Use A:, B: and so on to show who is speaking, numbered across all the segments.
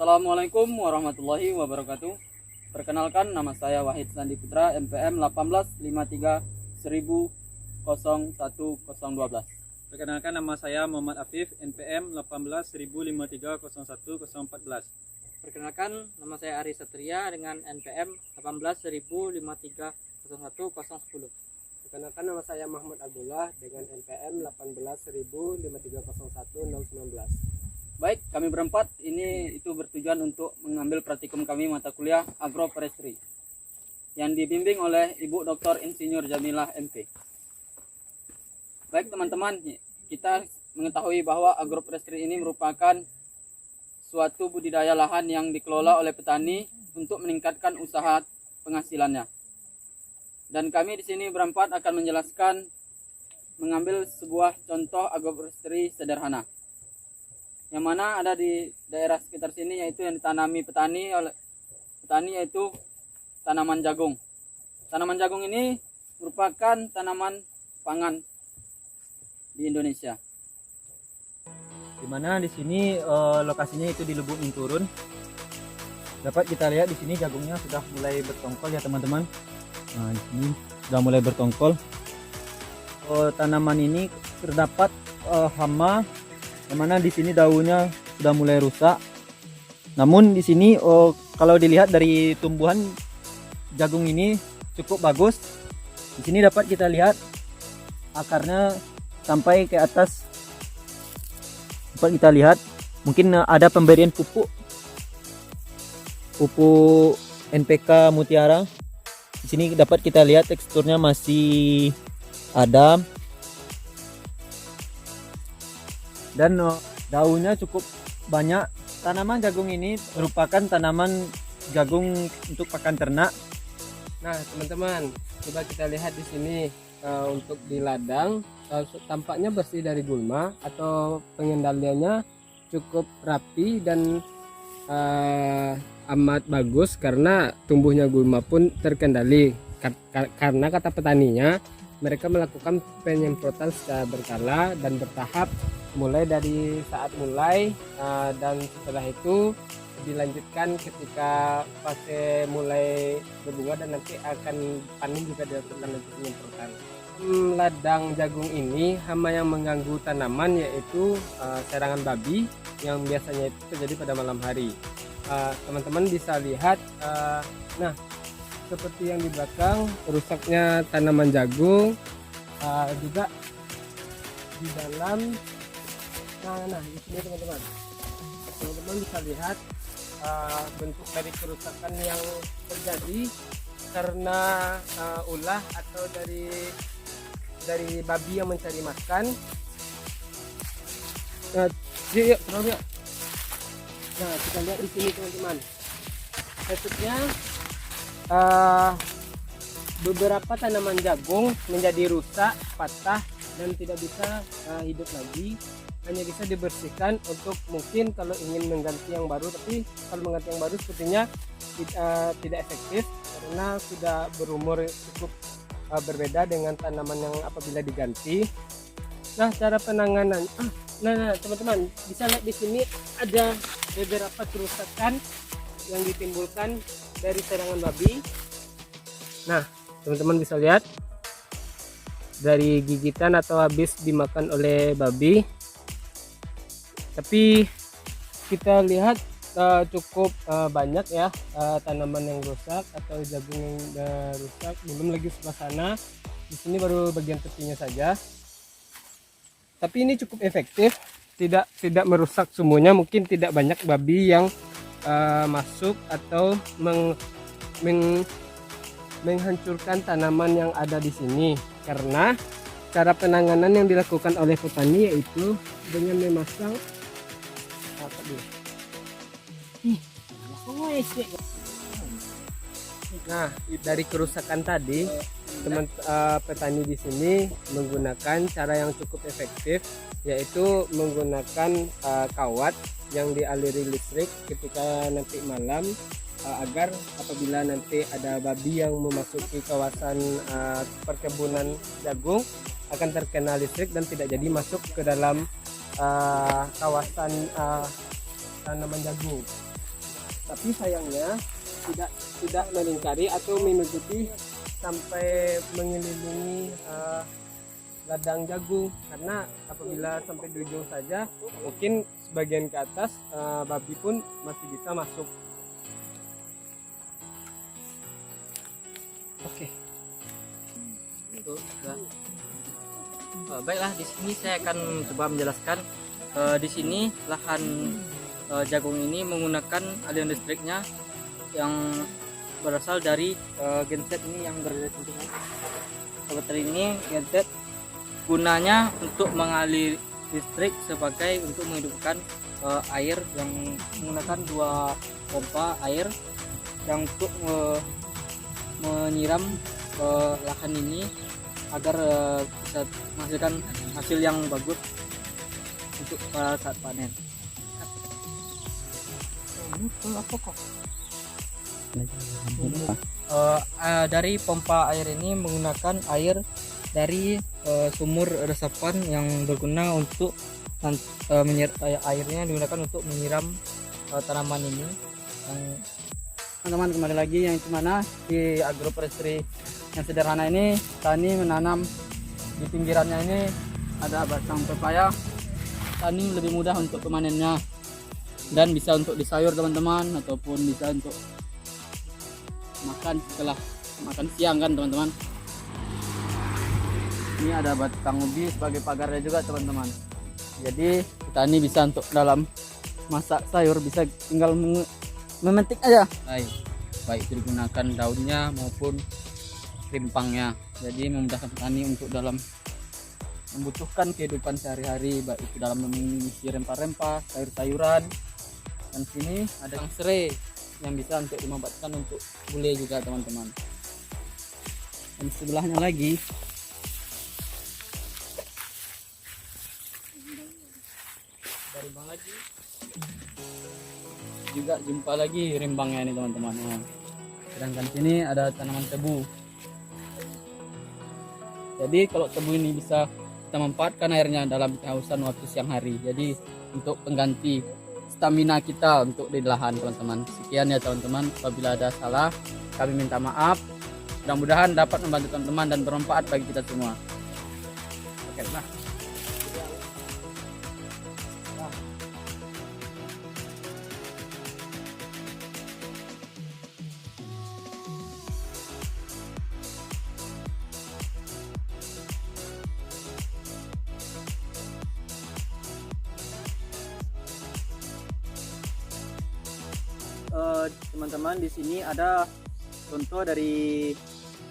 A: Assalamualaikum warahmatullahi wabarakatuh. Perkenalkan, nama saya Wahid Sandi Putra, NPM 1853101012.
B: Perkenalkan, nama saya Muhammad Afif, NPM 18.0530114.
C: Perkenalkan, nama saya Ari Satria dengan NPM 18.0530110.
D: Perkenalkan, nama saya Mahmud Abdullah dengan NPM 18.0530119.
A: Baik, kami berempat ini bertujuan untuk mengambil praktikum kami mata kuliah agroforestry yang dibimbing oleh Ibu Dr. Insinyur Jamilah MP. Baik teman-teman, kita mengetahui bahwa agroforestry ini merupakan suatu budidaya lahan yang dikelola oleh petani untuk meningkatkan usaha penghasilannya. Dan kami di sini berempat akan menjelaskan mengambil sebuah contoh agroforestry sederhana, yang mana ada di daerah sekitar sini, yaitu yang ditanami petani yaitu tanaman jagung. Tanaman jagung ini merupakan tanaman pangan di Indonesia.
B: Dimana di sini lokasinya itu di Lubuk Minturun. Dapat kita lihat di sini jagungnya sudah mulai bertongkol ya teman-teman. Nah, di sini sudah mulai bertongkol. Tanaman ini terdapat hama, yang mana di sini daunnya sudah mulai rusak. Namun di sini kalau dilihat dari tumbuhan jagung ini cukup bagus. Di sini dapat kita lihat akarnya sampai ke atas. Dapat kita lihat mungkin ada pemberian pupuk NPK Mutiara. Di sini dapat kita lihat teksturnya masih ada. Dan daunnya cukup banyak. Tanaman jagung ini merupakan tanaman jagung untuk pakan ternak.
D: Nah, teman-teman, coba kita lihat di sini untuk di ladang tampaknya bersih dari gulma, atau pengendaliannya cukup rapi dan amat bagus karena tumbuhnya gulma pun terkendali. Karena kata petaninya, mereka melakukan penyemprotan secara berkala dan bertahap, mulai dari saat mulai dan setelah itu dilanjutkan ketika fase mulai berbunga dan nanti akan panen juga dilakukan nanti penyemprotan. Ladang jagung ini hama yang mengganggu tanaman yaitu serangan babi yang biasanya itu terjadi pada malam hari. Teman-teman bisa lihat, nah seperti yang di belakang, rusaknya tanaman jagung, juga di dalam. Nah di sini teman-teman bisa lihat bentuk dari kerusakan yang terjadi karena ulah atau dari babi yang mencari makan. Nah, nah kita lihat di sini teman-teman, maksudnya beberapa tanaman jagung menjadi rusak, patah, dan tidak bisa hidup lagi. Hanya bisa dibersihkan untuk mungkin kalau ingin mengganti yang baru, tapi kalau mengganti yang baru sepertinya tidak efektif karena sudah berumur cukup berbeda dengan tanaman yang apabila diganti. Nah, cara penanganan, nah teman-teman bisa lihat di sini ada beberapa kerusakan yang ditimbulkan dari serangan babi. Nah, teman-teman bisa lihat dari gigitan atau habis dimakan oleh babi. Tapi kita lihat cukup banyak ya tanaman yang rusak atau jagung yang rusak. Belum lagi sebelah sana, di sini baru bagian tepinya saja. Tapi ini cukup efektif, tidak merusak semuanya. Mungkin tidak banyak babi yang masuk atau menghancurkan tanaman yang ada di sini, karena cara penanganan yang dilakukan oleh petani yaitu dengan memasang nah dari kerusakan tadi, petani di sini menggunakan cara yang cukup efektif, yaitu menggunakan kawat yang dialiri listrik ketika nanti malam, agar apabila nanti ada babi yang memasuki kawasan perkebunan jagung akan terkena listrik dan tidak jadi masuk ke dalam kawasan tanaman jagung. Tapi sayangnya tidak melingkari atau menutupi sampai mengelilingi ladang jagung, karena apabila sampai di ujung saja mungkin sebagian ke atas babi pun masih bisa masuk. Oke.
C: Itu sudah. Baiklah, di sini saya akan coba menjelaskan. Di sini lahan jagung ini menggunakan aliran listriknya yang berasal dari genset ini yang berada di sini. Seperti ini genset gunanya untuk mengalir listrik sebagai untuk menghidupkan air yang menggunakan 2 pompa air yang untuk menyiram lahan ini agar bisa menghasilkan hasil yang bagus untuk saat panen. Dari pompa air ini menggunakan air dari sumur resapan yang berguna untuk airnya digunakan untuk menyiram tanaman ini.
A: Teman-teman, kembali lagi yang dimana di agroforestry yang sederhana ini tani menanam di pinggirannya ini ada batang pepaya. Tani lebih mudah untuk pemanennya dan bisa untuk disayur teman-teman, ataupun bisa untuk makan setelah makan siang kan teman-teman. Ini ada batang ubi sebagai pagarnya juga teman-teman. Jadi petani bisa untuk dalam masak sayur bisa tinggal memetik aja. Baik itu digunakan daunnya maupun rimpangnya. Jadi memudahkan petani untuk dalam membutuhkan kehidupan sehari-hari, baik itu dalam mengisi rempah-rempah, sayur-sayuran. Dan sini ada yang serai yang bisa untuk dimanfaatkan untuk gulai juga teman-teman. Dan sebelahnya lagi rimbang lagi, juga jumpa lagi rimbangnya ini teman-teman. Sedangkan sini ada tanaman tebu. Jadi kalau tebu ini bisa kita manfaatkan airnya dalam kehausan waktu siang hari. Jadi untuk pengganti stamina kita untuk di lahan teman-teman. Sekian ya teman-teman. Apabila ada salah kami minta maaf. Mudah-mudahan dapat membantu teman-teman dan bermanfaat bagi kita semua. Oke lah. Teman-teman, di sini ada contoh dari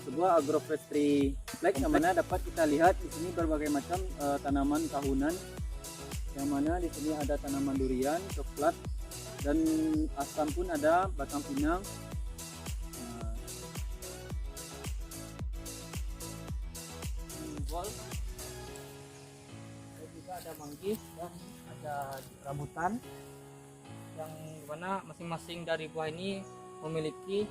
A: sebuah agroforestry kompleks yang mana dapat kita lihat di sini berbagai macam tanaman tahunan, yang mana di sini ada tanaman durian, coklat, dan asam pun ada, batang pinang. Dan juga ada manggis dan ada rambutan, yang mana masing-masing dari buah ini memiliki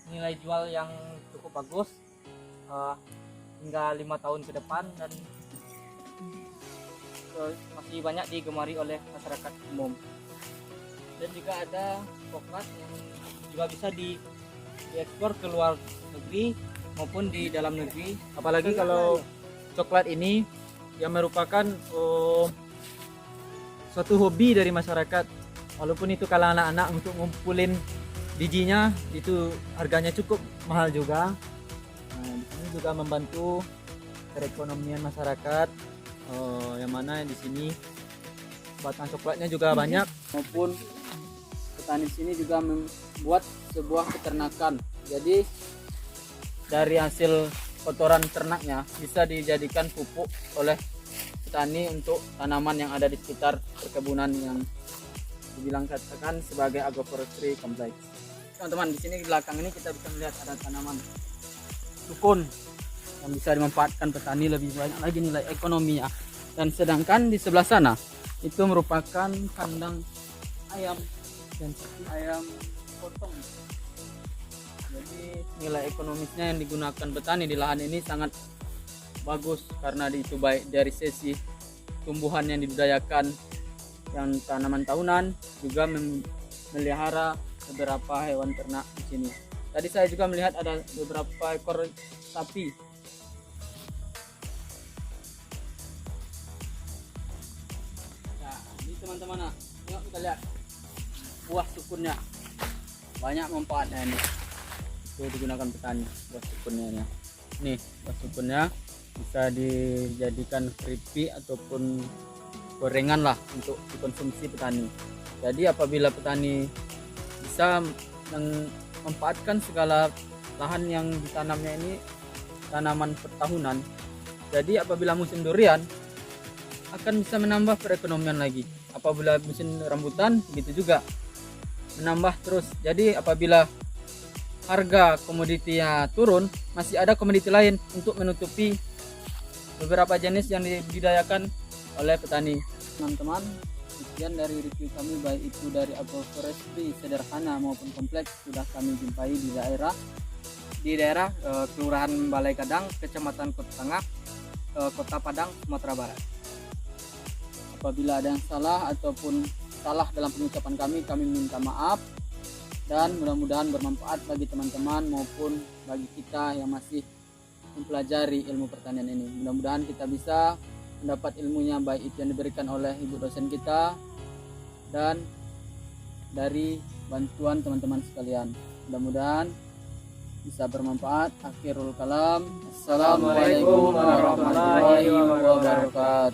A: nilai jual yang cukup bagus hingga 5 tahun ke depan, dan masih banyak digemari oleh masyarakat umum. Dan juga ada coklat yang juga bisa diekspor ke luar negeri maupun di dalam negeri, apalagi kalau coklat ini yang merupakan suatu hobi dari masyarakat. Walaupun itu kalau anak-anak untuk ngumpulin bijinya itu harganya cukup mahal juga. Di sini juga membantu perekonomian masyarakat, yang mana di sini batang coklatnya juga banyak, maupun petani sini juga membuat sebuah peternakan. Jadi dari hasil kotoran ternaknya bisa dijadikan pupuk oleh petani untuk tanaman yang ada di sekitar perkebunan yang dibilang katakan sebagai agroforestry kompleks. Teman-teman, di sini di belakang ini kita bisa melihat ada tanaman sukun yang bisa dimanfaatkan petani lebih banyak lagi nilai ekonominya. Dan sedangkan di sebelah sana itu merupakan kandang ayam dan ayam potong. Jadi nilai ekonomisnya yang digunakan petani di lahan ini sangat bagus, karena itu baik dari sisi tumbuhan yang dibudidayakan yang tanaman tahunan, juga melihara beberapa hewan ternak di sini. Tadi saya juga melihat ada beberapa ekor sapi. Nah, ini teman-teman, nah, tengok kita lihat buah sukunnya. Banyak manfaatnya ini. Itu digunakan petani buah sukunnya ini. Nih, buah sukunnya bisa dijadikan keripik ataupun gorengan lah untuk dikonsumsi petani. Jadi apabila petani bisa memanfaatkan segala lahan yang ditanamnya ini tanaman pertahunan, jadi apabila musim durian akan bisa menambah perekonomian lagi. Apabila musim rambutan begitu juga menambah terus. Jadi apabila harga komoditinya turun, masih ada komoditi lain untuk menutupi beberapa jenis yang dibudidayakan oleh petani. Teman-teman, sekian dari review kami, baik itu dari agroforestry sederhana maupun kompleks, sudah kami jumpai di daerah Kelurahan Balai Kadang, Kecamatan Kota Tengah, Kota Padang, Sumatera Barat. Apabila ada yang salah ataupun salah dalam pengucapan kami minta maaf, dan mudah-mudahan bermanfaat bagi teman-teman maupun bagi kita yang masih mempelajari ilmu pertanian ini. Mudah-mudahan kita bisa mendapat ilmunya, baik itu yang diberikan oleh ibu dosen kita dan dari bantuan teman-teman sekalian. Mudah-mudahan bisa bermanfaat. Akhirul kalam. Assalamualaikum warahmatullahi wabarakatuh.